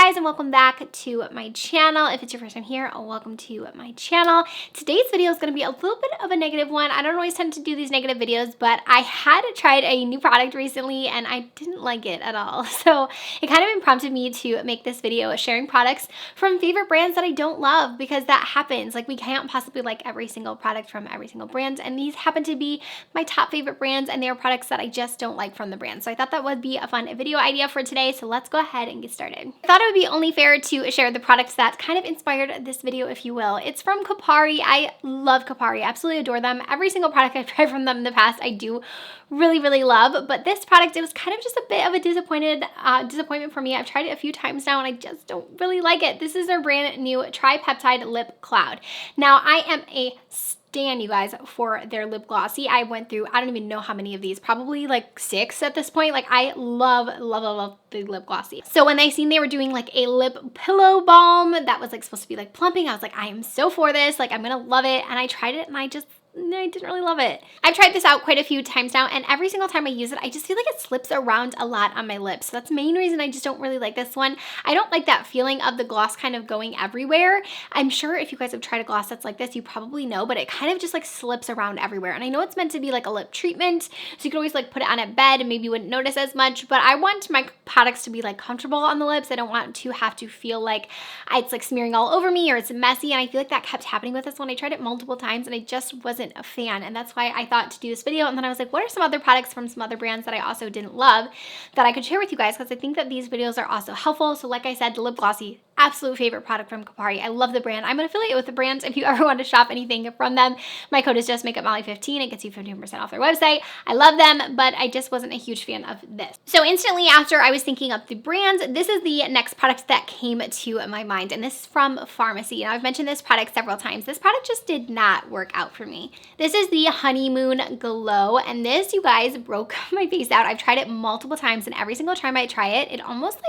guys, and welcome back to my channel. If it's your first time here, welcome to my channel. Today's video is going to be a little bit of a negative one. I don't always tend to do these negative videos, but I had tried a new product recently and I didn't like it at all. So it kind of prompted me to make this video sharing products from favorite brands that I don't love, because that happens. Like, we can't possibly like every single product from every single brand, and these happen to be my top favorite brands, and they are products that I just don't like from the brand. So I thought that would be a fun video idea for today. So let's go ahead and get started. I thought it would be only fair to share the products that kind of inspired this video, if you will. It's from Kopari. I love Kopari. I absolutely adore them. Every single product I've tried from them in the past, I do really love. But this product, it was kind of just a bit of a disappointment for me. I've tried it a few times now and I just don't really like it. This is their brand new Tripeptide Lip Cloud. Now, I am a stan, you guys, for their lip glossy. I went through, I don't even know how many of these, probably like 6 at this point. Like, I love the lip glossy. So when I seen they were doing like a lip pillow balm that was like supposed to be like plumping, I was like, I am so for this. Like, I'm gonna love it. And I tried it and I didn't really love it. I've tried this out quite a few times now, and every single time I use it, I just feel like it slips around a lot on my lips. So that's the main reason I just don't really like this one. I don't like that feeling of the gloss kind of going everywhere. I'm sure if you guys have tried a gloss that's like this, you probably know, but it kind of just like slips around everywhere. And I know it's meant to be like a lip treatment, so you can always like put it on at bed and maybe you wouldn't notice as much, but I want my products to be like comfortable on the lips. I don't want to have to feel like it's like smearing all over me or it's messy, and I feel like that kept happening with this one. I tried it multiple times and I just wasn't a fan, and that's why I thought to do this video. And then I was like, what are some other products from some other brands that I also didn't love that I could share with you guys, because I think that these videos are also helpful. So like I said, the lip glossy, absolute favorite product from Kopari. I love the brand. I'm an affiliate with the brand. If you ever want to shop anything from them, my code is JustMakeupMolly15. It gets you 15% off their website. I love them, but I just wasn't a huge fan of this. So instantly after I was thinking of the brands, this is the next product that came to my mind, and this is from Farmacy. Now, I've mentioned this product several times. This product just did not work out for me. This is the Honeymoon Glow, and this, you guys, broke my face out. I've tried it multiple times, and every single time I try it, it almost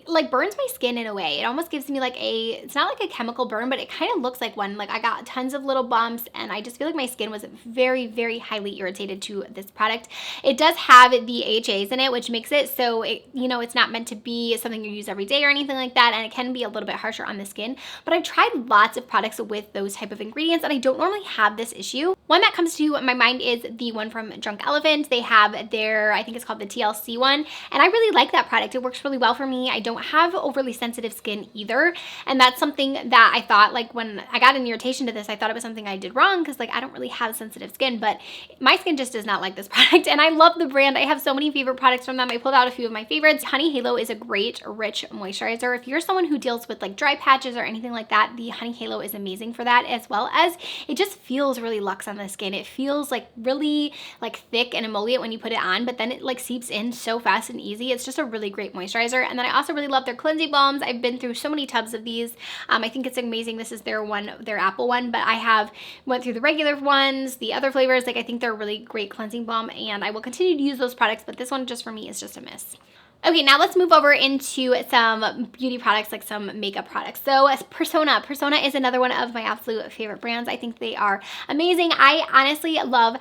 like burns my skin in a way. It almost gives me like it's not like a chemical burn, but it kind of looks like one. Like, I got tons of little bumps, and I just feel like my skin was very highly irritated to this product. It does have the AHAs in it, which makes it so it's not meant to be something you use every day or anything like that, and it can be a little bit harsher on the skin. But I've tried lots of products with those type of ingredients, and I don't normally have this issue. One that comes to my mind is the one from Drunk Elephant. They have their, I think it's called the TLC one, and I really like that product. It works really well for me. I don't have overly sensitive skin either, and that's something that I thought, like, when I got an irritation to this, I thought it was something I did wrong, because like I don't really have sensitive skin, but my skin just does not like this product. And I love the brand. I have so many favorite products from them. I pulled out a few of my favorites. Honey Halo is a great rich moisturizer. If you're someone who deals with like dry patches or anything like that, the Honey Halo is amazing for that, as well as it just feels really luxe on the skin. It feels like really like thick and emollient when you put it on, but then it like seeps in so fast and easy. It's just a really great moisturizer. And then I also really love their cleansing balms. I've been through so many tubs of these. I think it's amazing. This is their apple one, but I went through the regular ones, the other flavors. Like, I think they're a really great cleansing balm, and I will continue to use those products, but this one just for me is just a miss. Okay, now let's move over into some beauty products, like some makeup products. So Persona is another one of my absolute favorite brands. I think they are amazing. I honestly love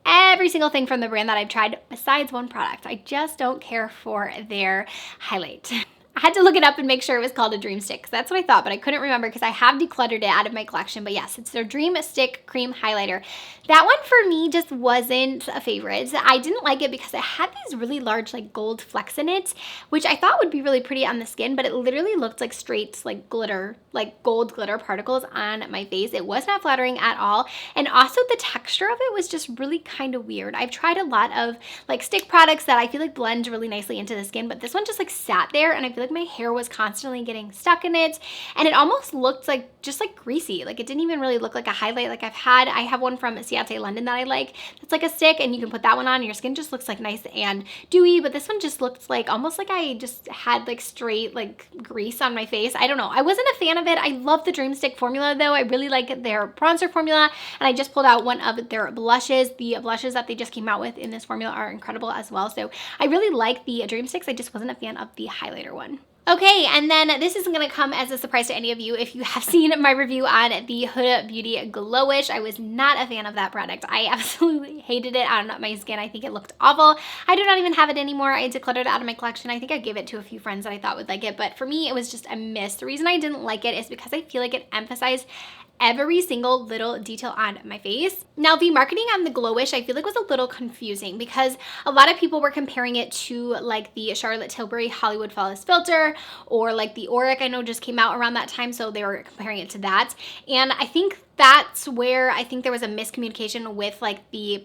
every single thing from the brand that I've tried, besides one product. I just don't care for their highlight. I had to look it up and make sure it was called a Dream Stick. That's what I thought, but I couldn't remember because I have decluttered it out of my collection. But yes, it's their Dream Stick Cream Highlighter. That one for me just wasn't a favorite. I didn't like it because it had these really large like gold flecks in it, which I thought would be really pretty on the skin, but it literally looked like straight like glitter, like gold glitter particles on my face. It was not flattering at all. And also the texture of it was just really kind of weird. I've tried a lot of like stick products that I feel like blend really nicely into the skin, but this one just like sat there, and I feel like my hair was constantly getting stuck in it, and it almost looked like just like greasy. Like, it didn't even really look like a highlight. Like, I have one from Ciate London that I like. It's like a stick, and you can put that one on and your skin just looks like nice and dewy, but this one just looked like almost like I just had like straight like grease on my face. I don't know. I wasn't a fan of it. I love the Dream Stick formula though. I really like their bronzer formula, and I just pulled out one of their blushes. The blushes that they just came out with in this formula are incredible as well. So I really like the Dream Sticks. I just wasn't a fan of the highlighter one. Okay, and then this isn't going to come as a surprise to any of you if you have seen my review on the Huda Beauty Glowish. I was not a fan of that product. I absolutely hated it on my skin. I think it looked awful. I do not even have it anymore. I decluttered it out of my collection. I think I gave it to a few friends that I thought would like it, but for me, it was just a miss. The reason I didn't like it is because I feel like it emphasized every single little detail on my face. Now, the marketing on the Glowish I feel like was a little confusing because a lot of people were comparing it to like the Charlotte Tilbury Hollywood Flawless Filter or like the Auric I know just came out around that time, so they were comparing it to that. And I think that's where I think there was a miscommunication with like the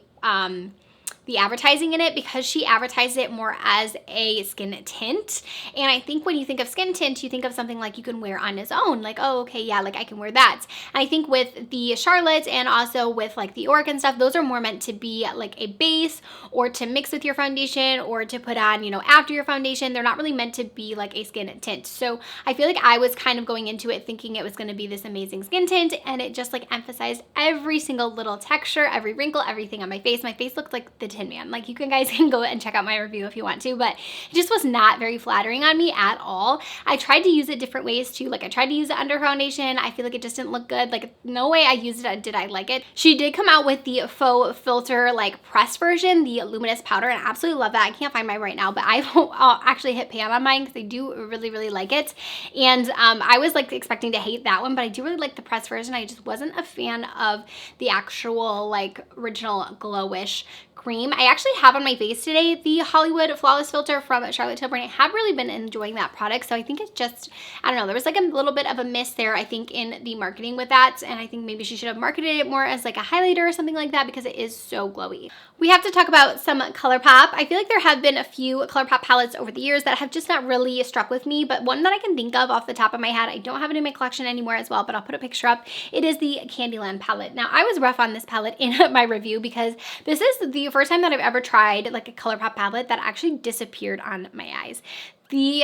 advertising in it, because she advertised it more as a skin tint. And I think when you think of skin tint, you think of something like you can wear on its own, like, oh, okay, yeah, like I can wear that. And I think with the Charlotte and also with like the Auric and stuff, those are more meant to be like a base or to mix with your foundation or to put on, you know, after your foundation. They're not really meant to be like a skin tint. So I feel like I was kind of going into it thinking it was going to be this amazing skin tint, and it just like emphasized every single little texture, every wrinkle, everything on my face. My face looked like the Tin Man. Like, you guys can go and check out my review if you want to, but it just was not very flattering on me at all. I tried to use it different ways too. Like, I tried to use it under foundation. I feel like it just didn't look good. Like, no way I used it did I like it. She did come out with the faux filter like press version, the luminous powder, and I absolutely love that. I can't find mine right now, but I'll actually hit pan on mine because I do really like it. And I was like expecting to hate that one, but I do really like the press version. I just wasn't a fan of the actual like original Glowish cream. I actually have on my face today the Hollywood Flawless Filter from Charlotte Tilbury. I have really been enjoying that product, so I think it's just, I don't know, there was like a little bit of a miss there, I think, in the marketing with that, and I think maybe she should have marketed it more as like a highlighter or something like that because it is so glowy. We have to talk about some ColourPop. I feel like there have been a few ColourPop palettes over the years that have just not really struck with me, but one that I can think of off the top of my head, I don't have it in my collection anymore as well, but I'll put a picture up. It is the Candyland palette. Now, I was rough on this palette in my review because this is the first time that I've ever tried like a ColourPop palette that actually disappeared on my eyes. The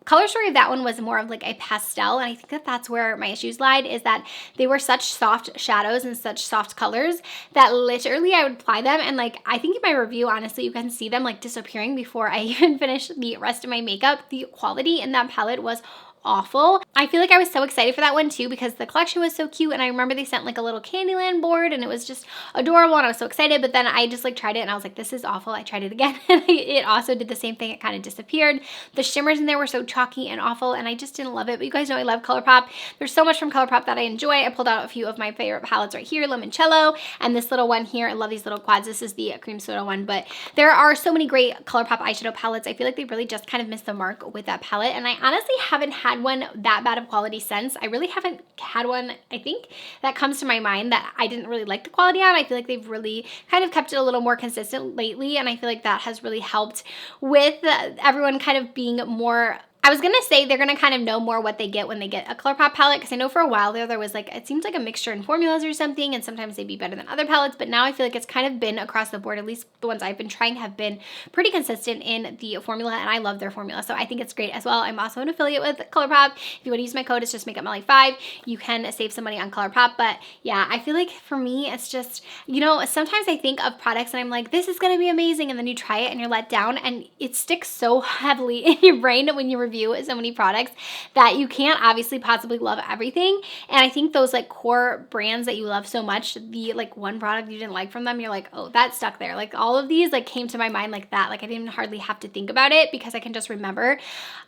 color story of that one was more of like a pastel, and I think that that's where my issues lied, is that they were such soft shadows and such soft colors that literally I would apply them, and like I think in my review, honestly, you can see them like disappearing before I even finished the rest of my makeup. The quality in that palette was awful. I feel like I was so excited for that one too because the collection was so cute, and I remember they sent like a little Candyland board and it was just adorable and I was so excited, but then I just like tried it and I was like, this is awful. I tried it again and it also did the same thing. It kind of disappeared. The shimmers in there were so chalky and awful and I just didn't love it, but you guys know I love ColourPop. There's so much from ColourPop that I enjoy. I pulled out a few of my favorite palettes right here, Limoncello and this little one here. I love these little quads. This is the cream soda one, but there are so many great ColourPop eyeshadow palettes. I feel like they really just kind of missed the mark with that palette, and I honestly haven't had one that bad of quality since. I really haven't had one, I think, that comes to my mind that I didn't really like the quality on. I feel like they've really kind of kept it a little more consistent lately, and I feel like that has really helped with everyone kind of being more, I was gonna say they're gonna kind of know more what they get when they get a ColourPop palette, because I know for a while there was like, it seems like a mixture in formulas or something, and sometimes they'd be better than other palettes, but now I feel like it's kind of been across the board. At least the ones I've been trying have been pretty consistent in the formula, and I love their formula, so I think it's great as well. I'm also an affiliate with ColourPop. If you want to use my code, it's just MakeupMolly5. You can save some money on ColourPop, but yeah, I feel like for me, it's just, you know, sometimes I think of products and I'm like, this is gonna be amazing, and then you try it and you're let down, and it sticks so heavily in your brain when you review so many products that you can't obviously possibly love everything. And I think those like core brands that you love so much, the like one product you didn't like from them, you're like, oh, that stuck there. Like all of these like came to my mind like that. Like I didn't hardly have to think about it because I can just remember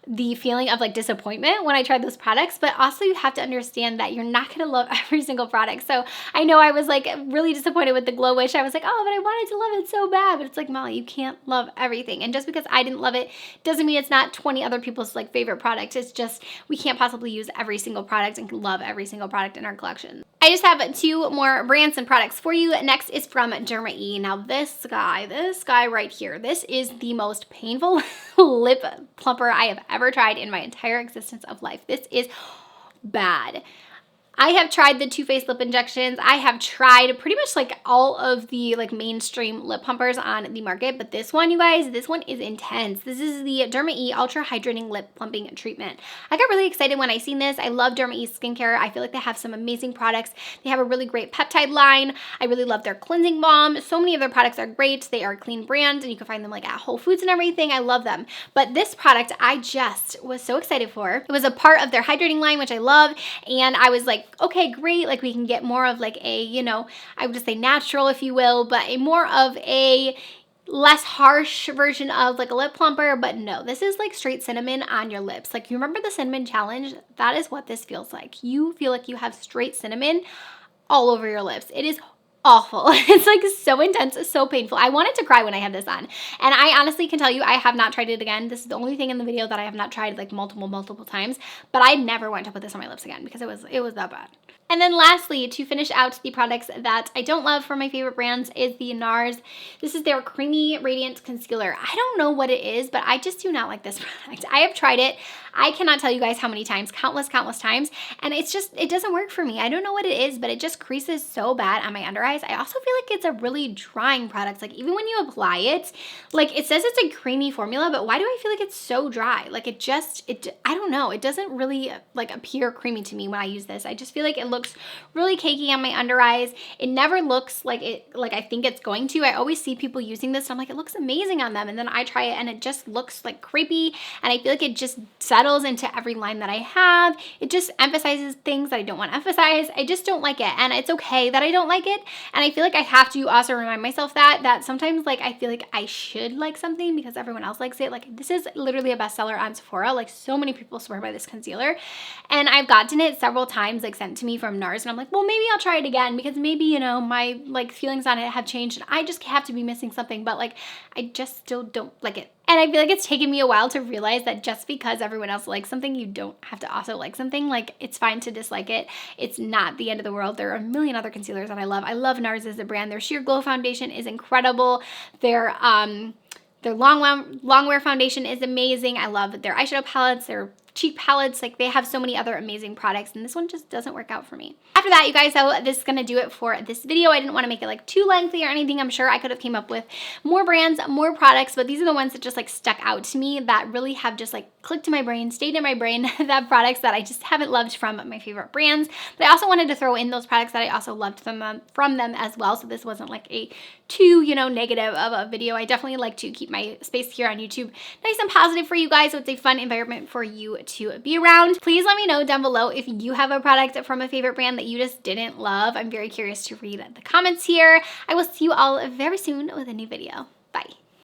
the feeling of like disappointment when I tried those products. But also you have to understand that you're not going to love every single product. So I know I was like really disappointed with the Glowish. I was like, oh, but I wanted to love it so bad. But it's like, Molly, you can't love everything. And just because I didn't love it doesn't mean it's not 20 other people's like favorite product. It's just we can't possibly use every single product and love every single product in our collection. I just have two more brands and products for you. Next is from Derma E. Now this guy right here, this is the most painful lip plumper I have ever tried in my entire existence of life. This is bad. I have tried the Too Faced lip injections. I have tried pretty much like all of the like mainstream lip pumpers on the market, but this one, you guys, this one is intense. This is the Derma E Ultra Hydrating Lip Plumping Treatment. I got really excited when I seen this. I love Derma E skincare. I feel like they have some amazing products. They have a really great peptide line. I really love their cleansing balm. So many of their products are great. They are a clean brand and you can find them like at Whole Foods and everything. I love them. But this product I just was so excited for. It was a part of their hydrating line, which I love. And I was like, okay, great. Like we can get more of like a, you know, I would just say natural, if you will, but a more of a less harsh version of like a lip plumper. But no, this is like straight cinnamon on your lips. Like you remember the cinnamon challenge? That is what this feels like. You feel like you have straight cinnamon all over your lips. It is awful. It's like so intense, so painful. I wanted to cry when I had this on. And I honestly can tell you, I have not tried it again. This is the only thing in the video that I have not tried like multiple times, but I never want to put this on my lips again because it was that bad. And then lastly, to finish out the products that I don't love for my favorite brands is the NARS. This is their Creamy Radiant Concealer. I don't know what it is, but I just do not like this product. I have tried it. I cannot tell you guys how many times, countless times, and it's just, it doesn't work for me. I don't know what it is, but it just creases so bad on my under eyes. I also feel like it's a really drying product. Like even when you apply it, like it says it's a creamy formula, but why do I feel like it's so dry? Like I don't know. It doesn't really like appear creamy to me when I use this. I just feel like it looks really cakey on my under eyes. It never looks like I think it's going to. I always see people using this and I'm like, it looks amazing on them. And then I try it and it just looks like creepy. And I feel like it just settles into every line that I have. It just emphasizes things that I don't want to emphasize. I just don't like it. And it's okay that I don't like it. And I feel like I have to also remind myself that sometimes like I feel like I should like something because everyone else likes it. Like this is literally a bestseller on Sephora. Like so many people swear by this concealer. And I've gotten it several times like sent to me from NARS and I'm like, well, maybe I'll try it again because maybe, you know, my like feelings on it have changed and I just have to be missing something, but like I just still don't like it. And I feel like it's taken me a while to realize that just because everyone else likes something, you don't have to also like something. Like it's fine to dislike it. It's not the end of the world. There are a million other concealers that I love. I love NARS as a brand. Their Sheer Glow foundation is incredible. Their Longwear foundation is amazing. I love their eyeshadow palettes, their cheek palettes. Like they have so many other amazing products and this one just doesn't work out for me. After that, you guys, so this is gonna do it for this video. I didn't want to make it like too lengthy or anything. I'm sure I could have came up with more brands, more products, but these are the ones that just like stuck out to me that really have just like clicked in my brain, stayed in my brain, that products that I just haven't loved from my favorite brands. But I also wanted to throw in those products that I also loved from them as well. So this wasn't like a too, you know, negative of a video. I definitely like to keep my space here on YouTube nice and positive for you guys, so it's a fun environment for you to be around. Please let me know down below if you have a product from a favorite brand that you just didn't love. I'm very curious to read the comments here. I will see you all very soon with a new video. Bye.